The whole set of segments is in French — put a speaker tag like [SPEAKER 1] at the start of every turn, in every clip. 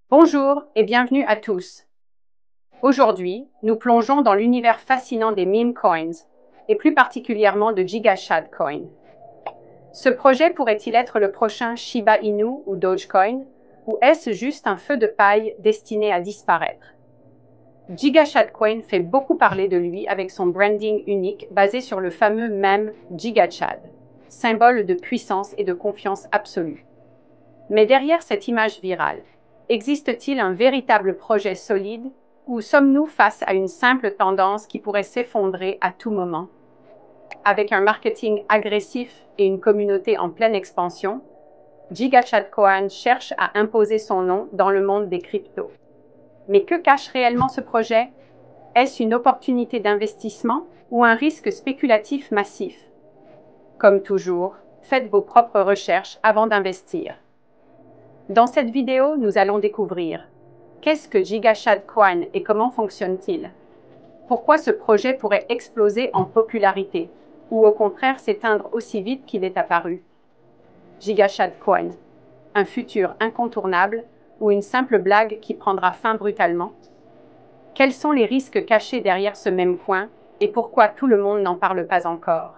[SPEAKER 1] Bonjour et bienvenue à tous. Aujourd'hui, nous plongeons dans l'univers fascinant des meme coins, et plus particulièrement de GigaShad Coin. Ce projet pourrait-il être le prochain Shiba Inu ou Dogecoin, ou est-ce juste un feu de paille destiné à disparaître? GigaShad Coin fait beaucoup parler de lui avec son branding unique basé sur le fameux mème GigaChad, symbole de puissance et de confiance absolue. Mais derrière cette image virale, existe-t-il un véritable projet solide ou sommes-nous face à une simple tendance qui pourrait s'effondrer à tout moment? Avec un marketing agressif et une communauté en pleine expansion, GigaChad Coin cherche à imposer son nom dans le monde des cryptos. Mais que cache réellement ce projet? Est-ce une opportunité d'investissement ou un risque spéculatif massif? Comme toujours, faites vos propres recherches avant d'investir. Dans cette vidéo, nous allons découvrir qu'est-ce que GigaShad Coin et comment fonctionne-t-il? Pourquoi ce projet pourrait exploser en popularité ou au contraire s'éteindre aussi vite qu'il est apparu? GigaShad Coin, un futur incontournable ou une simple blague qui prendra fin brutalement? Quels sont les risques cachés derrière ce même coin et pourquoi tout le monde n'en parle pas encore?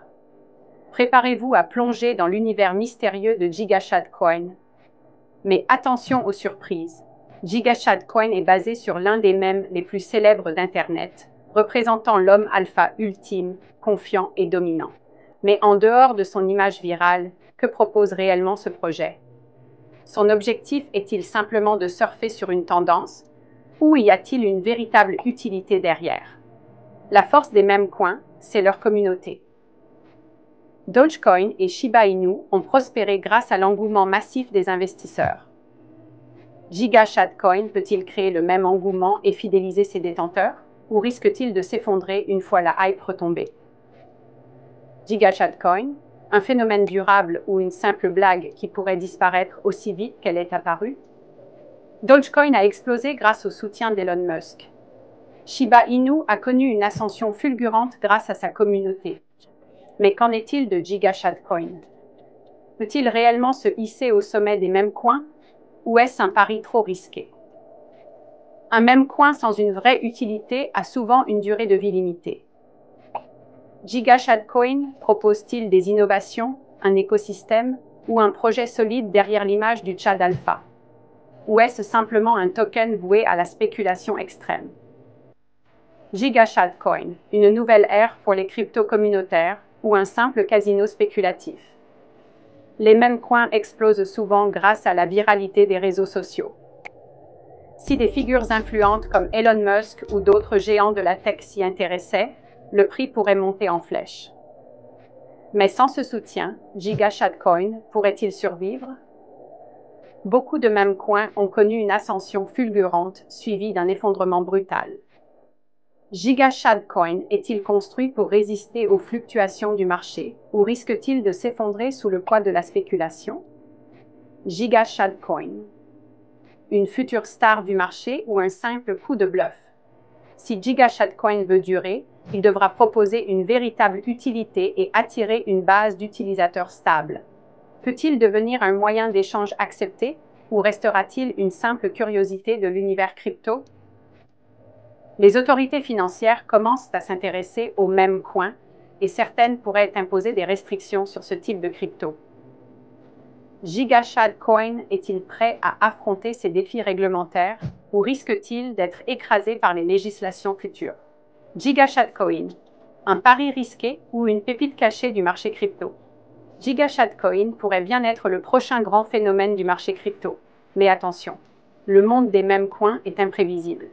[SPEAKER 1] Préparez-vous à plonger dans l'univers mystérieux de GigaShad Coin. Mais attention aux surprises. GigaShad Coin est basé sur l'un des mèmes les plus célèbres d'Internet, représentant l'homme alpha ultime, confiant et dominant. Mais en dehors de son image virale, que propose réellement ce projet? Son objectif est-il simplement de surfer sur une tendance, ou y a-t-il une véritable utilité derrière? La force des mèmes coins, c'est leur communauté. Dogecoin et Shiba Inu ont prospéré grâce à l'engouement massif des investisseurs. GigaShad Coin peut-il créer le même engouement et fidéliser ses détenteurs, ou risque-t-il de s'effondrer une fois la hype retombée? GigaShad Coin, un phénomène durable ou une simple blague qui pourrait disparaître aussi vite qu'elle est apparue? Dogecoin a explosé grâce au soutien d'Elon Musk. Shiba Inu a connu une ascension fulgurante grâce à sa communauté. Mais qu'en est-il de GigaShad Coin? Peut-il réellement se hisser au sommet des mêmes coins, ou est-ce un pari trop risqué? Un même coin sans une vraie utilité a souvent une durée de vie limitée. GigaShad Coin propose-t-il des innovations, un écosystème ou un projet solide derrière l'image du Chad Alpha? Ou est-ce simplement un token voué à la spéculation extrême? GigaShad Coin, une nouvelle ère pour les cryptos communautaires ou un simple casino spéculatif? Les mêmes coins explosent souvent grâce à la viralité des réseaux sociaux. Si des figures influentes comme Elon Musk ou d'autres géants de la tech s'y intéressaient, le prix pourrait monter en flèche. Mais sans ce soutien, GigaShad Coin pourrait-il survivre? Beaucoup de mèmes coins ont connu une ascension fulgurante suivie d'un effondrement brutal. GigaShad Coin est-il construit pour résister aux fluctuations du marché ou risque-t-il de s'effondrer sous le poids de la spéculation? GigaShad Coin, une future star du marché ou un simple coup de bluff? Si GigaShad Coin veut durer, il devra proposer une véritable utilité et attirer une base d'utilisateurs stable. Peut-il devenir un moyen d'échange accepté ou restera-t-il une simple curiosité de l'univers crypto? Les autorités financières commencent à s'intéresser aux mêmes coins et certaines pourraient imposer des restrictions sur ce type de crypto. GigaShad Coin est-il prêt à affronter ces défis réglementaires ou risque-t-il d'être écrasé par les législations futures? GigaShad Coin, un pari risqué ou une pépite cachée du marché crypto? GigaShad Coin pourrait bien être le prochain grand phénomène du marché crypto. Mais attention, le monde des mêmes coins est imprévisible.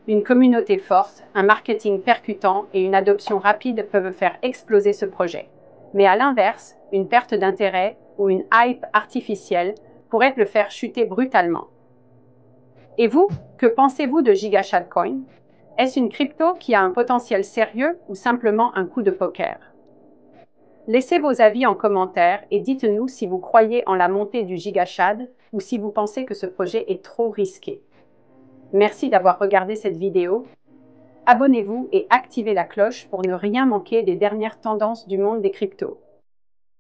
[SPEAKER 1] Une communauté forte, un marketing percutant et une adoption rapide peuvent faire exploser ce projet. Mais à l'inverse, une perte d'intérêt ou une hype artificielle pourrait le faire chuter brutalement. Et vous, que pensez-vous de GigaShad Coin? Est-ce une crypto qui a un potentiel sérieux ou simplement un coup de poker? Laissez vos avis en commentaire et dites-nous si vous croyez en la montée du GigaShad ou si vous pensez que ce projet est trop risqué. Merci d'avoir regardé cette vidéo. Abonnez-vous et activez la cloche pour ne rien manquer des dernières tendances du monde des cryptos.